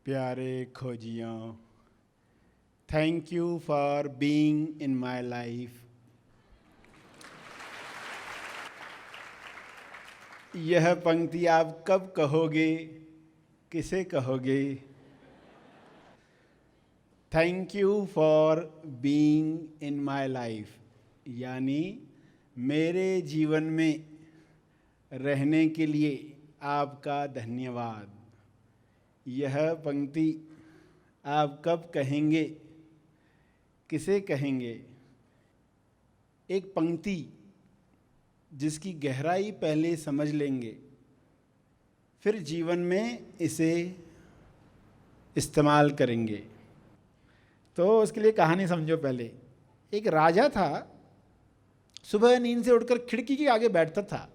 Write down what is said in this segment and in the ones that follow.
प्यारे खोजियों, thank you for being in my life. यह पंक्ति आप कब कहोगे, किसे कहोगे? Thank you for being in my life, यानी मेरे जीवन में रहने के लिए आपका धन्यवाद। यह पंक्ति आप कब कहेंगे, किसे कहेंगे? एक पंक्ति जिसकी गहराई पहले समझ लेंगे, फिर जीवन में इसे इस्तेमाल करेंगे। तो उसके लिए कहानी समझो। पहले एक राजा था, सुबह नींद से उठकर खिड़की के आगे बैठता था,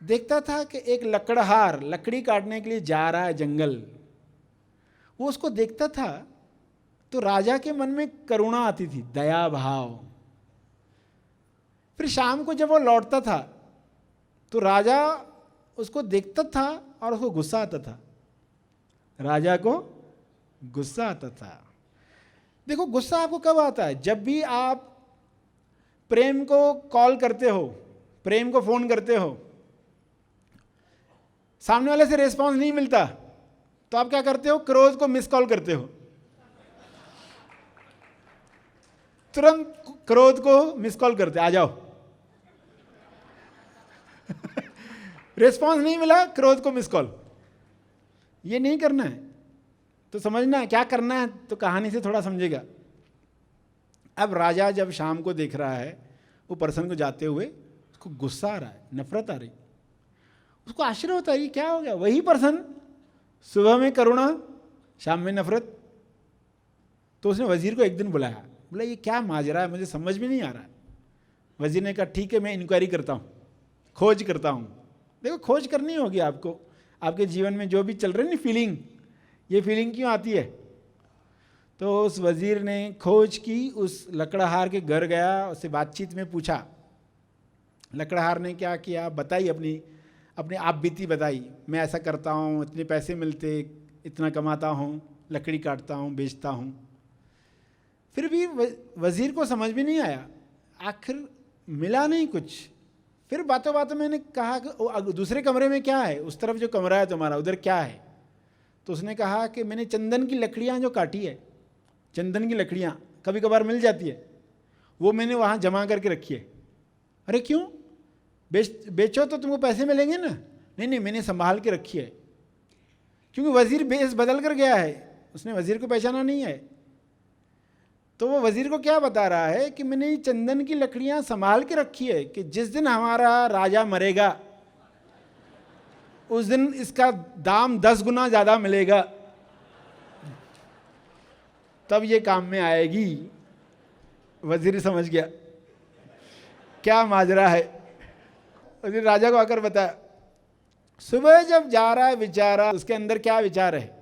देखता था कि एक लकड़हार लकड़ी काटने के लिए जा रहा है जंगल। वो उसको देखता था तो राजा के मन में करुणा आती थी, दया भाव। फिर शाम को जब वो लौटता था तो राजा उसको देखता था और उसको गुस्सा आता था। राजा को गुस्सा आता था। देखो, गुस्सा आपको कब आता है? जब भी आप प्रेम को कॉल करते हो, प्रेम को फोन करते हो, सामने वाले से रिस्पॉन्स नहीं मिलता तो आप क्या करते हो? क्रोध को मिस कॉल करते हो। तुरंत क्रोध को मिस कॉल करते, आ जाओ। रिस्पॉन्स नहीं मिला, क्रोध को मिस कॉल। ये नहीं करना है। तो समझना है क्या करना है, तो कहानी से थोड़ा समझेगा। अब राजा जब शाम को देख रहा है वो पर्सन को जाते हुए, उसको गुस्सा आ रहा है, नफरत आ रही, उसको आश्चर्य होता है, ये क्या हो गया? वही पर्सन, सुबह में करुणा, शाम में नफरत। तो उसने वजीर को एक दिन बुलाया, बोला ये क्या माजरा है, मुझे समझ में नहीं आ रहा है। वजीर ने कहा ठीक है, मैं इंक्वायरी करता हूँ, खोज करता हूँ। देखो, खोज करनी होगी आपको। आपके जीवन में जो भी चल रही है ना फीलिंग, ये फीलिंग क्यों आती है? तो उस वजीर ने खोज की, उस लकड़हार के घर गया, उससे बातचीत में पूछा। लकड़हार ने क्या किया बताई, अपनी आप बीती बताई। मैं ऐसा करता हूँ, इतने पैसे मिलते, इतना कमाता हूँ, लकड़ी काटता हूँ, बेचता हूँ। फिर भी वजीर को समझ में नहीं आया, आखिर मिला नहीं कुछ। फिर बातों बातों मैंने कहा कि दूसरे कमरे में क्या है, उस तरफ जो कमरा है तुम्हारा, उधर क्या है? तो उसने कहा कि मैंने चंदन की लकड़ियाँ जो काटी है, चंदन की लकड़ियाँ कभी कभार मिल जाती है, वो मैंने वहाँ जमा करके रखी है। अरे क्यों? बेचो तो तुमको पैसे मिलेंगे ना। नहीं, मैंने संभाल के रखी है। क्योंकि वजीर बेस बदल कर गया है, उसने वजीर को पहचाना नहीं है। तो वो वजीर को क्या बता रहा है कि मैंने ये चंदन की लकड़ियां संभाल के रखी है कि जिस दिन हमारा राजा मरेगा उस दिन इसका दाम 10 गुना ज्यादा मिलेगा, तब ये काम में आएगी। वजीर समझ गया क्या माजरा है। वजीर राजा को आकर बताया। सुबह जब जा रहा है बेचारा, उसके अंदर क्या विचार है?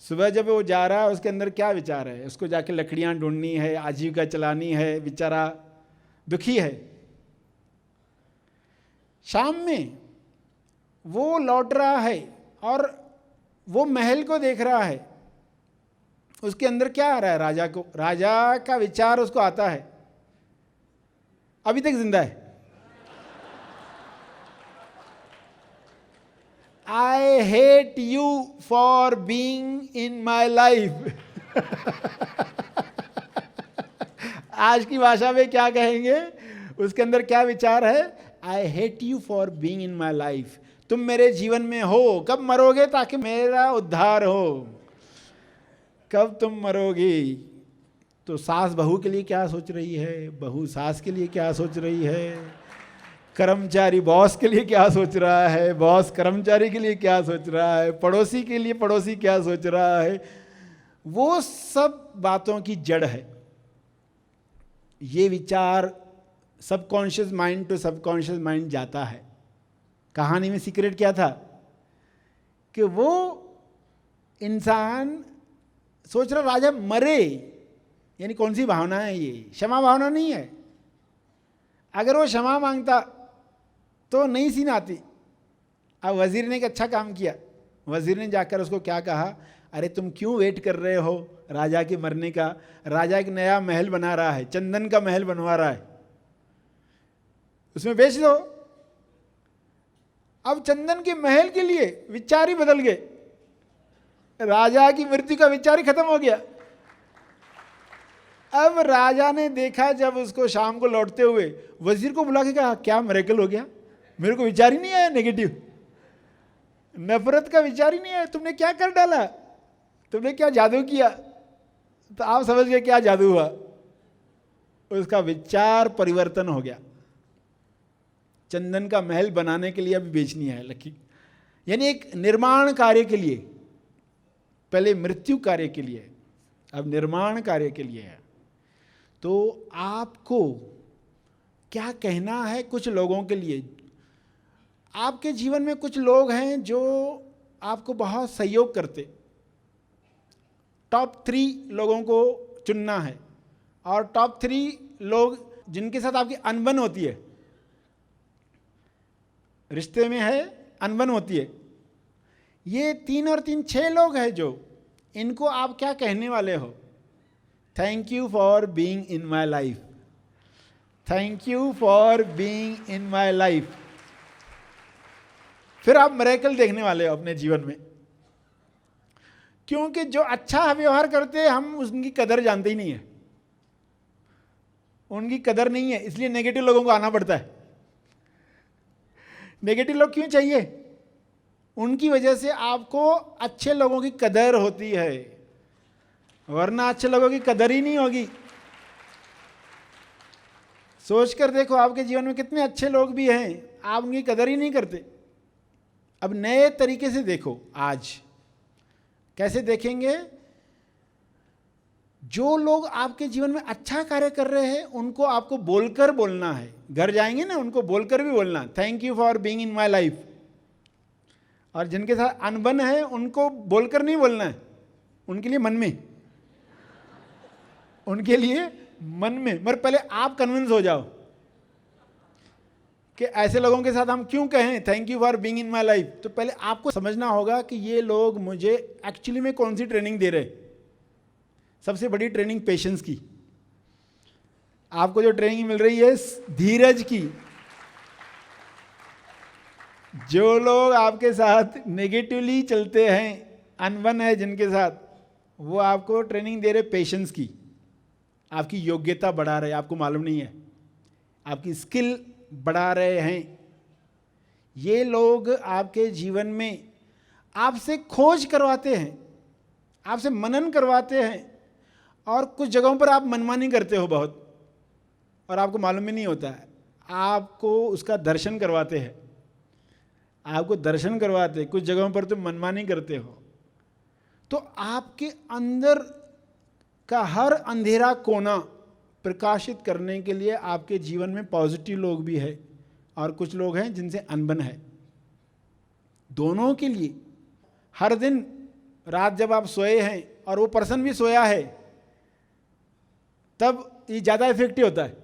सुबह जब वो जा रहा है उसके अंदर क्या विचार है? उसको जाके लकड़ियां ढूंढनी है, आजीविका चलानी है, बेचारा दुखी है। शाम में वो लौट रहा है और वो महल को देख रहा है, उसके अंदर क्या आ रहा है? राजा का विचार उसको आता है। अभी तक जिंदा है। I hate you for being in my life. आज की भाषा में क्या कहेंगे? उसके अंदर क्या विचार है? I hate you for being in my life. तुम मेरे जीवन में हो, कब मरोगे ताकि मेरा उद्धार हो? कब तुम मरोगे? तो सास बहू के लिए क्या सोच रही है, बहू सास के लिए क्या सोच रही है, कर्मचारी बॉस के लिए क्या सोच रहा है, बॉस कर्मचारी के लिए क्या सोच रहा है, पड़ोसी के लिए पड़ोसी क्या सोच रहा है, वो सब बातों की जड़ है। ये विचार subconscious mind to subconscious mind जाता है। कहानी में सीक्रेट क्या था कि वो इंसान सोच रहा राजा मरे, यानी कौन सी भावना है ये? क्षमा भावना नहीं है। अगर वो क्षमा मांगता तो नहीं सीन आती। अब वजीर ने एक अच्छा काम किया, वजीर ने जाकर उसको क्या कहा, अरे तुम क्यों वेट कर रहे हो राजा के मरने का? राजा एक नया महल बना रहा है, चंदन का महल बनवा रहा है, उसमें बेच दो। अब चंदन के महल के लिए विचार ही बदल गए, राजा की मृत्यु का विचार ही खत्म हो गया। अब राजा ने देखा, जब उसको शाम को लौटते हुए वजीर को बुला के कहा, क्या मिरेकल हो गया? मेरे को विचार ही नहीं आया, नेगेटिव नफरत का विचार ही नहीं आया, तुमने क्या कर डाला, तुमने क्या जादू किया? तो आप समझ गए क्या जादू हुआ, उसका विचार परिवर्तन हो गया। चंदन का महल बनाने के लिए अभी बेचनी है लकी, यानी एक निर्माण कार्य के लिए, पहले मृत्यु कार्य के लिए, अब निर्माण कार्य के लिए है। तो आपको क्या कहना है कुछ लोगों के लिए? आपके जीवन में कुछ लोग हैं जो आपको बहुत सहयोग करते, टॉप 3 लोगों को चुनना है, और टॉप 3 लोग जिनके साथ आपकी अनबन होती है, रिश्ते में है अनबन होती है, ये 3 और 3 6 लोग हैं जो, इनको आप क्या कहने वाले हो? Thank you for being in my life, thank you for being in my life. फिर आप मिरेकल देखने वाले हो अपने जीवन में, क्योंकि जो अच्छा व्यवहार करते हैं हम उनकी कदर जानते ही नहीं है, उनकी कदर नहीं है, इसलिए नेगेटिव लोगों को आना पड़ता है। नेगेटिव लोग क्यों चाहिए? उनकी वजह से आपको अच्छे लोगों की कदर होती है, वरना अच्छे लोगों की कदर ही नहीं होगी। सोच कर देखो, आपके जीवन में कितने अच्छे लोग भी हैं, आप उनकी कदर ही नहीं करते। अब नए तरीके से देखो, आज कैसे देखेंगे? जो लोग आपके जीवन में अच्छा कार्य कर रहे हैं उनको आपको बोलकर बोलना है। घर जाएंगे ना, उनको बोलकर भी बोलना, thank you for being in my life. और जिनके साथ अनबन है उनको बोलकर नहीं बोलना है, उनके लिए मन में, उनके लिए मन में। मगर पहले आप कन्विंस हो जाओ कि ऐसे लोगों के साथ हम क्यों कहें thank you for being in my life. तो पहले आपको समझना होगा कि ये लोग मुझे एक्चुअली में कौन सी ट्रेनिंग दे रहे। सबसे बड़ी ट्रेनिंग पेशेंस की, आपको जो ट्रेनिंग मिल रही है धीरज की। जो लोग आपके साथ नेगेटिवली चलते हैं, अनबन है जिनके साथ, वो आपको ट्रेनिंग दे रहे पेशेंस की। आपकी योग्यता बढ़ा रहे, आपको मालूम नहीं है, आपकी स्किल बढ़ा रहे हैं। ये लोग आपके जीवन में आपसे खोज करवाते हैं, आपसे मनन करवाते हैं, और कुछ जगहों पर आप मनमानी करते हो बहुत, और आपको मालूम भी नहीं होता है। आपको उसका दर्शन करवाते हैं, आपको दर्शन करवाते हैं, कुछ जगहों पर तुम मनमानी करते हो। तो आपके अंदर का हर अंधेरा कोना प्रकाशित करने के लिए आपके जीवन में पॉजिटिव लोग भी है, और कुछ लोग हैं जिनसे अनबन है। दोनों के लिए हर दिन रात जब आप सोए हैं और वो पर्सन भी सोया है, तब ये ज़्यादा इफेक्टिव होता है,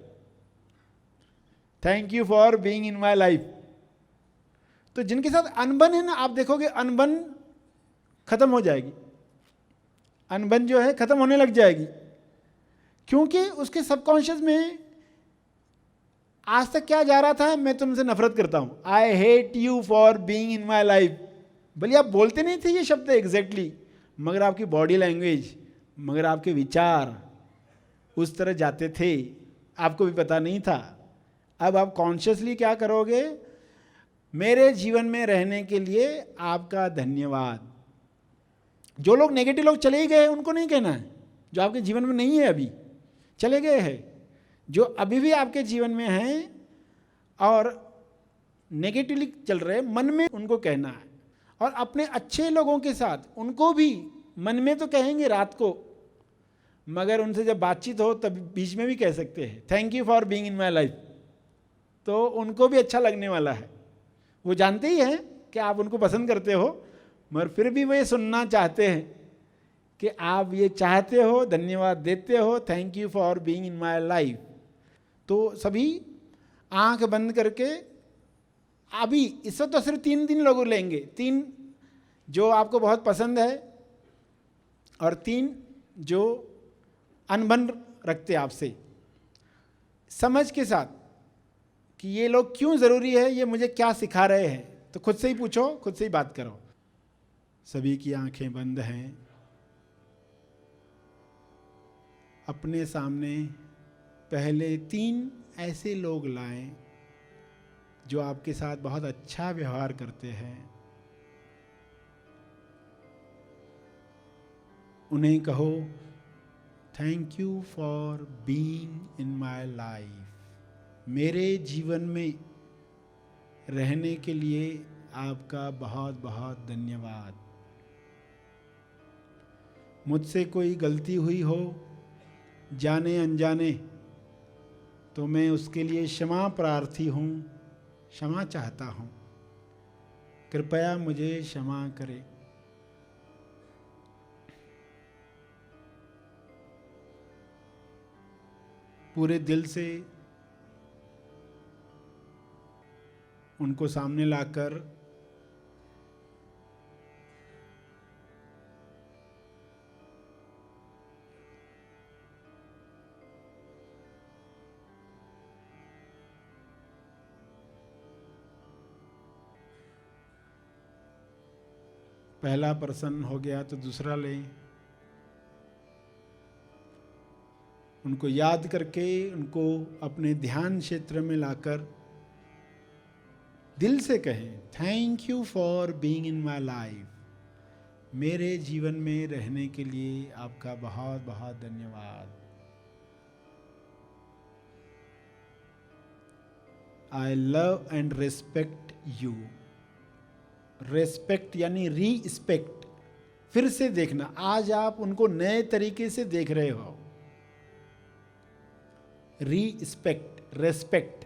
thank you for being in my life. तो जिनके साथ अनबन है ना, आप देखोगे अनबन खत्म हो जाएगी, अनबन जो है खत्म होने लग जाएगी, क्योंकि उसके सबकॉन्शियस में आज तक क्या जा रहा था, मैं तुमसे नफरत करता हूं, I hate you for being in my life. भले आप बोलते नहीं थे ये शब्द एग्जैक्टली, मगर आपकी बॉडी लैंग्वेज, मगर आपके विचार उस तरह जाते थे, आपको भी पता नहीं था। अब आप कॉन्शियसली क्या करोगे, मेरे जीवन में रहने के लिए आपका धन्यवाद। जो लोग नेगेटिव लोग चले गए उनको नहीं कहना है, जो आपके जीवन में नहीं है अभी, चले गए हैं। जो अभी भी आपके जीवन में हैं और नेगेटिवली चल रहे, मन में उनको कहना है। और अपने अच्छे लोगों के साथ उनको भी मन में तो कहेंगे रात को, मगर उनसे जब बातचीत हो तब बीच में भी कह सकते हैं thank you for being in my life. तो उनको भी अच्छा लगने वाला है। वो जानते ही हैं कि आप उनको पसंद करते हो, मगर फिर भी वो ये सुनना चाहते हैं कि आप ये चाहते हो, धन्यवाद देते हो, thank you for being in my life. तो सभी आंख बंद करके, अभी इस वक्त तो सिर्फ 3 दिन लोग लेंगे, 3 जो आपको बहुत पसंद है, और 3 जो अनबन रखते आपसे, समझ के साथ कि ये लोग क्यों ज़रूरी है, ये मुझे क्या सिखा रहे हैं। तो खुद से ही पूछो, खुद से ही बात करो। सभी की आंखें बंद हैं। अपने सामने पहले 3 ऐसे लोग लाएं जो आपके साथ बहुत अच्छा व्यवहार करते हैं। उन्हें कहो, thank you for being in my life. मेरे जीवन में रहने के लिए आपका बहुत बहुत धन्यवाद। मुझसे कोई गलती हुई हो, जाने अनजाने, तो मैं उसके लिए क्षमा प्रार्थी हूँ, क्षमा चाहता हूँ। कृपया मुझे क्षमा करें। पूरे दिल से उनको सामने लाकर पहला पर्सन हो गया तो दूसरा लें। उनको याद करके उनको अपने ध्यान क्षेत्र में लाकर दिल से कहें, thank you for being in my life. मेरे जीवन में रहने के लिए आपका बहुत बहुत धन्यवाद। I love and respect you. Respect यानी रीस्पेक्ट। फिर से देखना, आज आप उनको नए तरीके से देख रहे हो। Respect, respect.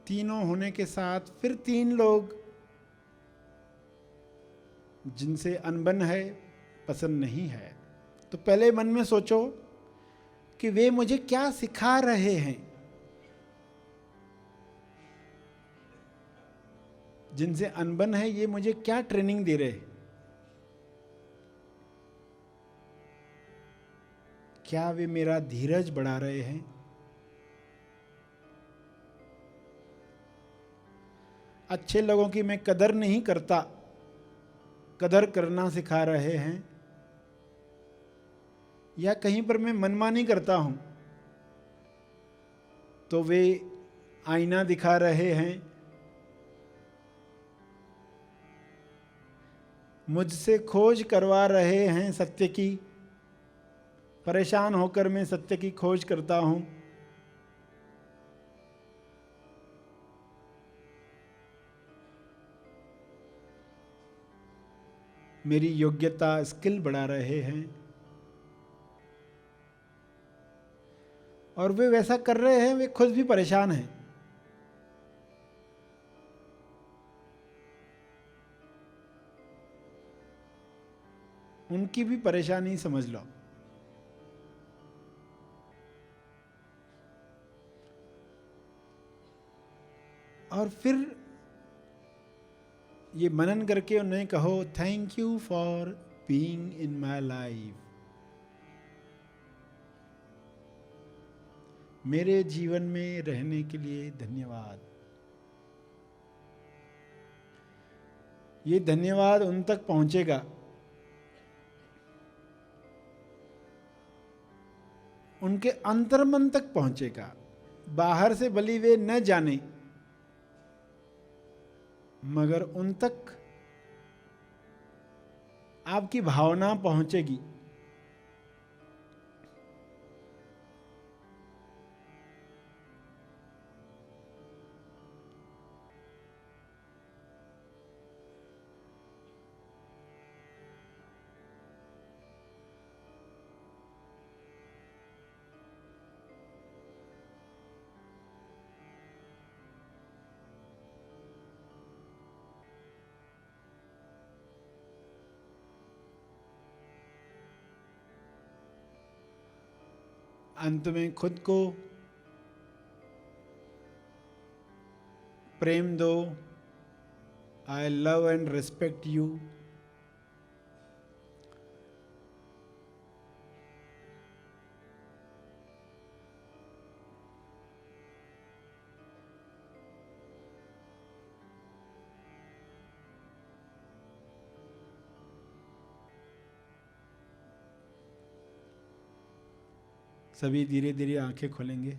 तीनों होने के साथ फिर 3 लोग जिनसे अनबन है, पसंद नहीं है, तो पहले मन में सोचो कि वे मुझे क्या सिखा रहे हैं। जिनसे अनबन है, ये मुझे क्या ट्रेनिंग दे रहे हैं। क्या वे मेरा धीरज बढ़ा रहे हैं? अच्छे लोगों की मैं कदर नहीं करता, कदर करना सिखा रहे हैं? या कहीं पर मैं मनमानी करता हूं तो वे आईना दिखा रहे हैं? मुझसे खोज करवा रहे हैं सत्य की, परेशान होकर मैं सत्य की खोज करता हूं। मेरी योग्यता, स्किल बढ़ा रहे हैं। और वे वैसा कर रहे हैं, वे खुद भी परेशान हैं। उनकी भी परेशानी समझ लो। और फिर ये मनन करके उन्हें कहो, thank you for being in my life. मेरे जीवन में रहने के लिए धन्यवाद। ये धन्यवाद उन तक पहुंचेगा, उनके अंतर्मन तक पहुंचेगा। बाहर से भली वे न जाने, मगर उन तक आपकी भावना पहुंचेगी। अंत में खुद को प्रेम दो, I love and respect you. सभी धीरे धीरे आंखें खोलेंगे।